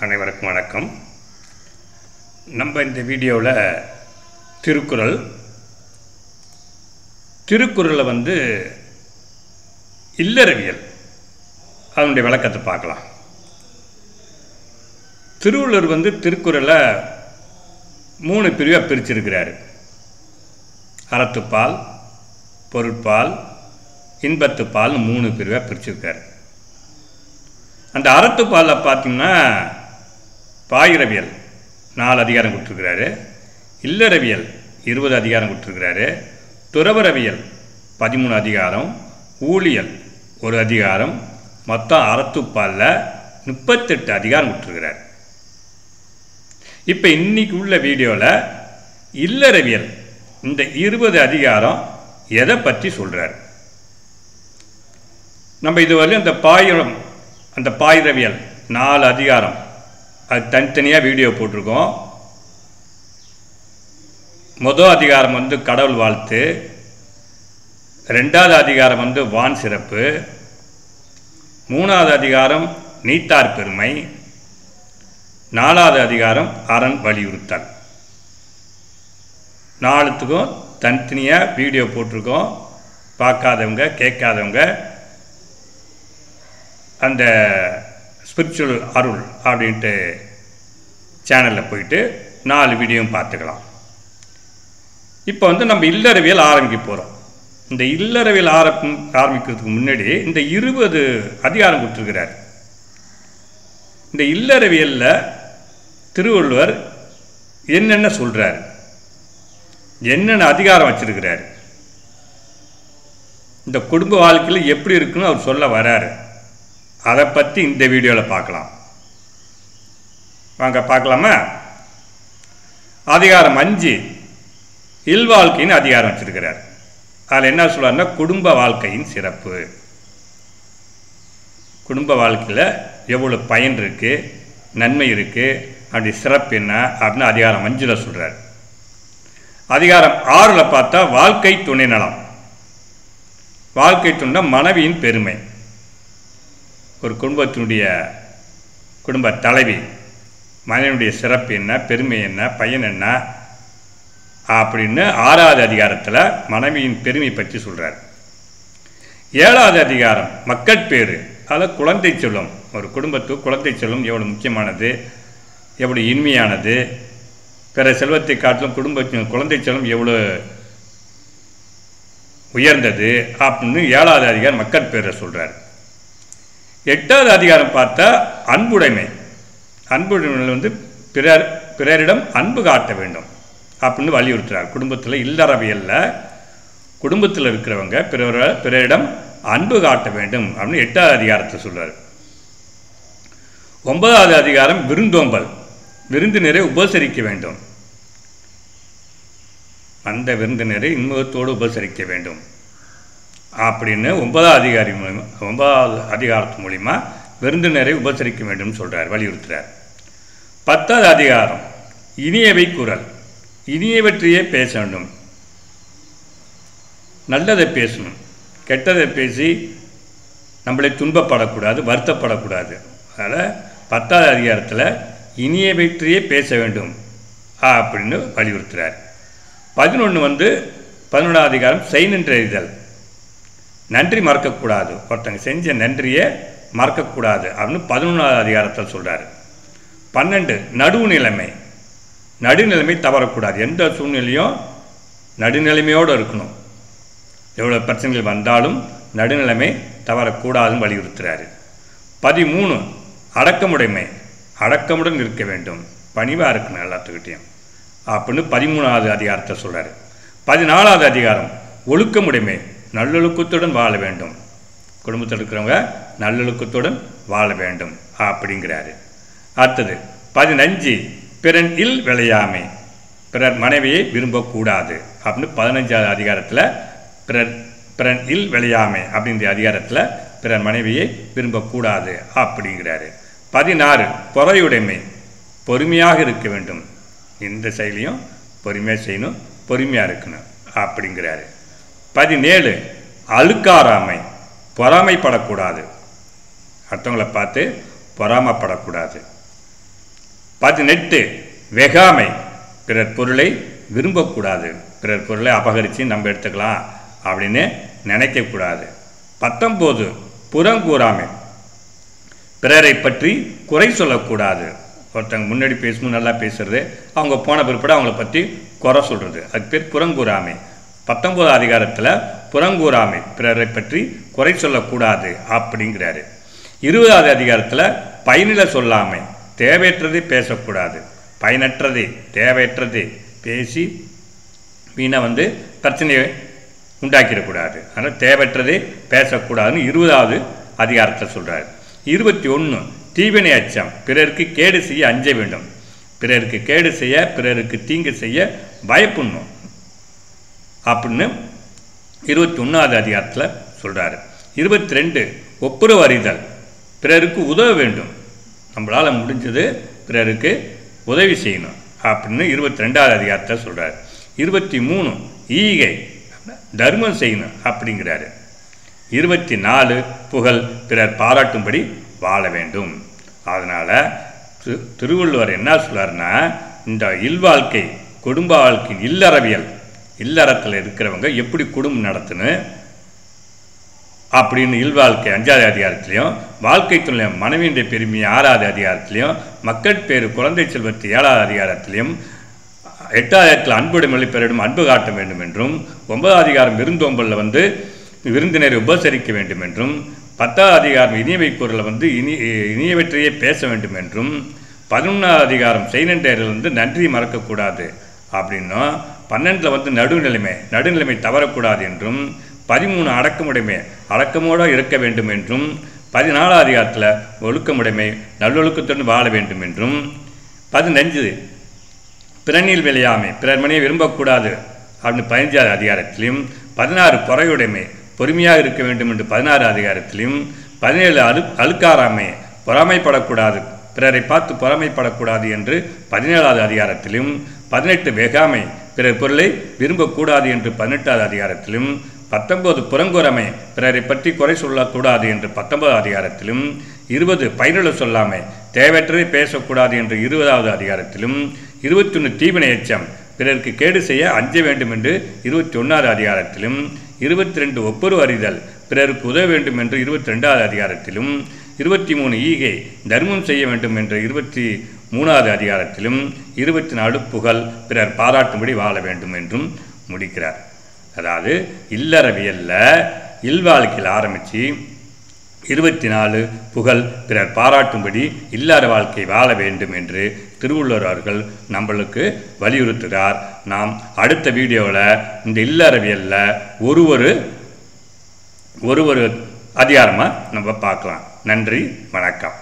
அனைவருக்கும் வணக்கம். நம்ம இந்த வீடியோவில் திருக்குறளில் இல்லறவியல் அதனுடைய விளக்கத்தை பார்க்கலாம். திருவள்ளுவர் திருக்குறளை 3 பிரிவாக பிரிச்சிருக்கிறாரு. அறத்துப்பால், பொருட்பால், இன்பத்துப்பால் 3 பிரிவாக பிரிச்சிருக்காரு. அந்த அறத்துப்பாலில் பார்த்தீங்கன்னா பாயிரவியல் 4 அதிகாரம் கொடுத்துருக்கிறாரு, இல்லறவியல் 20 அதிகாரம் கொடுத்துருக்கிறாரு, துறவரவியல் 13 அதிகாரம், ஊழியல் 1 அதிகாரம், மொத்தம் அறத்துப்பாலில் 38 அதிகாரம் கொடுத்துருக்கிறார். இப்போ இன்னைக்கு உள்ள வீடியோவில் இல்லறவியல் இந்த 20 அதிகாரம் எதை பற்றி சொல்கிறார். நம்ம இதுவரையும் அந்த பாயிரவியல் 4 அதிகாரம் அது தனித்தனியாக வீடியோ போட்டிருக்கோம். முதல் அதிகாரம் கடவுள் வாழ்த்து, 2வது அதிகாரம் வான் சிறப்பு, 3வது அதிகாரம் நீத்தார் பெருமை, 4வது அதிகாரம் அரண் வலியுறுத்தல். 4த்துக்கும் தனித்தனியாக வீடியோ போட்டிருக்கோம். பார்க்காதவங்க கேட்காதவங்க அந்த ஸ்பிரிச்சுவல் அருள் அப்படின்ட்டு சேனலில் போயிட்டு 4 வீடியோவும் பார்த்துக்கலாம். இப்போ நம்ம இல்லறவியல் ஆரம்பிக்க போகிறோம். இந்த இல்லறவியல் ஆரம்பிக்கிறதுக்கு முன்னாடி இந்த 20 அதிகாரம் கொடுத்துருக்கிறார். இந்த இல்லறவியலில் திருவள்ளுவர் என்னென்ன சொல்கிறார், என்னென்ன அதிகாரம் வச்சிருக்கிறார், இந்த குடும்ப வாழ்க்கையில் எப்படி இருக்குன்னு அவர் சொல்ல வராரு. அதை பற்றி இந்த வீடியோவில் பார்க்கலாம். வாங்க பார்க்கலாமா? அதிகாரம் 5 இல்வாழ்க்கையின் அதிகாரம் வச்சிருக்கிறார். அதில் என்ன சொல்றாருன்னா, குடும்ப வாழ்க்கையின் சிறப்பு, குடும்ப வாழ்க்கையில் எவ்வளோ பயன் இருக்குது, நன்மை இருக்குது, அப்படி சிறப்பு என்ன அப்படின்னு அதிகாரம் 5 சொல்கிறார். அதிகாரம் 6 பார்த்தா வாழ்க்கை துணை நலம். வாழ்க்கை துணை மனைவியின் பெருமை. ஒரு குடும்ப தலைவி மனைவியுடைய சிறப்பு என்ன, பெருமை என்ன, பயன் என்ன அப்படின்னு 6வது அதிகாரத்தில் மனைவியின் பெருமை பற்றி சொல்கிறார். 7வது அதிகாரம் மக்கட்பேறு, அதில் குழந்தை செல்வம். ஒரு குடும்பத்துக்கு குழந்தை செல்வம் எவ்வளோ முக்கியமானது, எவ்வளோ இனிமையானது, பிற செல்வத்தை காட்டிலும் குழந்தை செல்வம் எவ்வளோ உயர்ந்தது அப்படின்னு 7வது அதிகாரம் மக்கட்பேரை சொல்கிறார். 8வது அதிகாரம் பார்த்தா அன்புடைமை. அன்புடைமையில் பிறரிடம் அன்பு காட்ட வேண்டும் அப்படின்னு வலியுறுத்துறார். குடும்பத்தில் இல்லறவியலில் குடும்பத்தில் இருக்கிறவங்க பிறரிடம் அன்பு காட்ட வேண்டும் அப்படின்னு 8வது அதிகாரத்தை சொல்றார். 9வது அதிகாரம் விருந்தோம்பல். விருந்தினரை உபசரிக்க வேண்டும். அந்த விருந்தினரை இன்முகத்தோடு உபசரிக்க வேண்டும் அப்படின்னு 9வது அதிகாரத்து மூலிமா விருந்தினரை உபசரிக்க வேண்டும் சொல்கிறார், வலியுறுத்துகிறார். 10வது அதிகாரம் இனியவை குரல். இனியவற்றையே பேச வேண்டும். நல்லதை பேசணும், கெட்டதை பேசி நம்மளை துன்பப்படக்கூடாது, வருத்தப்படக்கூடாது. அதனால் 10வது அதிகாரத்தில் இனியவற்றையே பேச வேண்டும் அப்படின்னு வலியுறுத்துகிறார். 11வது அதிகாரம் செய் நின்றறிதல். நன்றி மறக்கக்கூடாது, ஒருத்தங்க செஞ்ச நன்றியை மறக்கக்கூடாது அப்படின்னு 11வது அதிகாரத்தில் சொல்கிறார். 12 நடுவுநிலைமை. நடுநிலைமை தவறக்கூடாது. எந்த சூழ்நிலையும் நடுநிலைமையோடு இருக்கணும். எவ்வளோ பிரச்சனைகள் வந்தாலும் நடுநிலைமை தவறக்கூடாதுன்னு வலியுறுத்துகிறாரு. 13 அடக்கமுடைமை. அடக்கமுடன் இருக்க வேண்டும், பணிவாக இருக்கணும் எல்லாத்துக்கிட்டையும் அப்படின்னு 13வது அதிகாரத்தை சொல்கிறார். 14வது அதிகாரம் ஒழுக்கமுடைமை. நல்லொழுக்கத்துடன் வாழ வேண்டும். குடும்பத்தில் இருக்கிறவங்க நல்லொழுக்கத்துடன் வாழ வேண்டும் அப்படிங்கிறாரு. அடுத்தது 15 பிறன் இல் விளையாமை. பிறர் மனைவியை விரும்பக்கூடாது அப்படின்னு 15வது அதிகாரத்தில் பிறன் இல் விளையாமை அப்படிங்கிற அதிகாரத்தில் பிறர் மனைவியை விரும்பக்கூடாது அப்படிங்கிறாரு. 16 பொறையுடைமை. பொறுமையாக இருக்க வேண்டும். இந்த செயலையும் பொறுமையாக செய்யணும், பொறுமையாக இருக்கணும் அப்படிங்கிறாரு. 17 அழுக்காராமை. பொறாமைப்படக்கூடாது, அடுத்தவங்களை பார்த்து பொறாமைப்படக்கூடாது. 18 வெகாமை, பிறர் பொருளை விரும்பக்கூடாது, பிறர் பொருளை அபகரித்து நம்ம எடுத்துக்கலாம் அப்படின்னு நினைக்கக்கூடாது. 19 புறங்கூறாமை, பிறரை பற்றி குறை சொல்லக்கூடாது. ஒருத்தங்க முன்னாடி பேசும்போது நல்லா பேசுறது, அவங்க போன பிற்பாடு அவங்கள பற்றி குறை சொல்கிறது, அது பேர் புறங்கூறாமை. 19 அதிகாரத்தில் புறங்கூறாமை, பிறரை பற்றி குறை சொல்லக்கூடாது அப்படிங்கிறாரு. 20வது அதிகாரத்தில் பயனில சொல்லாமை, தேவையற்றதை பேசக்கூடாது, பயனற்றதை தேவையற்றதை பேசி வீணை பிரச்சனையை உண்டாக்கிடக்கூடாது. அதனால் தேவையற்றதை பேசக்கூடாதுன்னு 20வது அதிகாரத்தில் சொல்கிறார். 21 தீவினை அச்சம், பிறருக்கு கேடு செய்ய அஞ்ச வேண்டும், பிறருக்கு கேடு செய்ய பிறருக்கு தீங்கு செய்ய பயப்படணும் அப்படின்னு 21வது அதிகாரத்தில் சொல்கிறாரு. 22 ஒப்புரவு அறிதல், பிறருக்கு உதவ வேண்டும், நம்மளால் முடிஞ்சது பிறருக்கு உதவி செய்யணும் அப்படின்னு 22வது அதிகாரத்தில் சொல்கிறார். 23 ஈகை, தர்மம் செய்யணும் அப்படிங்கிறாரு. 24 புகழ், பிறர் பாராட்டும்படி வாழ வேண்டும். அதனால் திருவள்ளுவர் என்ன சொல்றாருன்னா, இந்த இல்வாழ்க்கை குடும்ப வாழ்க்கை இல்லறவியல், இல்லறத்தில் இருக்கிறவங்க எப்படி குடும்பம் நடத்தணும் அப்படின்னு இல்வாழ்க்கை 5வது அதிகாரத்திலையும், வாழ்க்கை துணை மனைவியுடைய பெருமை 6வது அதிகாரத்திலையும், மக்கள் பேரு குழந்தை செல்வத்தை 7வது அதிகாரத்திலையும், 8வது அதிகாரத்தில் அன்புடைமை பிறரிடம் அன்பு காட்ட வேண்டும் என்றும், 9வது அதிகாரம் விருந்தோம்பலில் விருந்தினரை உபசரிக்க வேண்டும் என்றும், 10வது அதிகாரம் இனியவை குரலில் இனியவற்றையே பேச வேண்டும் என்றும், 11வது அதிகாரம் செய்நன்றில் நன்றி மறக்கக்கூடாது அப்படின்னும், 12ல் நடுநிலைமை தவறக்கூடாது என்றும், 13 அடக்கமுடைமை அடக்கமோடு இருக்க வேண்டும் என்றும், 14வது அதிகாரத்தில் ஒழுக்கமுடைமை நல்லொழுக்கத்துடன் வாழ வேண்டும் என்றும், 15 பிறனில் விளையாமை, பிறர் மனையை விரும்பக்கூடாது அப்படின்னு 15வது அதிகாரத்திலையும், 16 பொறையுடைமை பொறுமையாக இருக்க வேண்டும் என்று 16வது அதிகாரத்திலையும், 17 அழுக்காராமை பொறாமைப்படக்கூடாது, பிறரை பார்த்து பொறாமைப்படக்கூடாது என்று 17வது அதிகாரத்திலும், 18 வெகாமை பிறர் பொருளை விரும்பக்கூடாது என்று 18வது அதிகாரத்திலும், 19 புறங்கூறாமை பிறரை பற்றி குறை சொல்லக்கூடாது என்று 19வது அதிகாரத்திலும், 20 பயனுள்ள சொல்லாமை தேவையற்றதை பேசக்கூடாது என்று 20வது அதிகாரத்திலும், 21 தீவினை எச்சம் பிறருக்கு கேடு செய்ய அஞ்ச வேண்டும் என்று 21வது அதிகாரத்திலும், 22 ஒப்புரவு அறிதல் பிறருக்கு உதவ வேண்டும் என்று 22வது அதிகாரத்திலும், 23 ஈகை தர்மம் செய்ய வேண்டும் என்று 23வது அதிகாரத்திலும், 24 புகழ் பிறர் பாராட்டும்படி வாழ வேண்டும் என்றும் முடிக்கிறார். அதாவது இல்லறவியலில் இல்வாழ்க்கையில் ஆரம்பித்து 24 புகழ் பிறர் பாராட்டும்படி இல்லற வாழ்க்கை வாழ வேண்டும் என்று திருவள்ளுவர் அவர்கள் நம்மளுக்கு வலியுறுத்துகிறார். நாம் அடுத்த வீடியோவில் இந்த இல்லறவியலில் ஒரு அதிகாரமாக நம்ம பார்க்கலாம். நன்றி, வணக்கம்.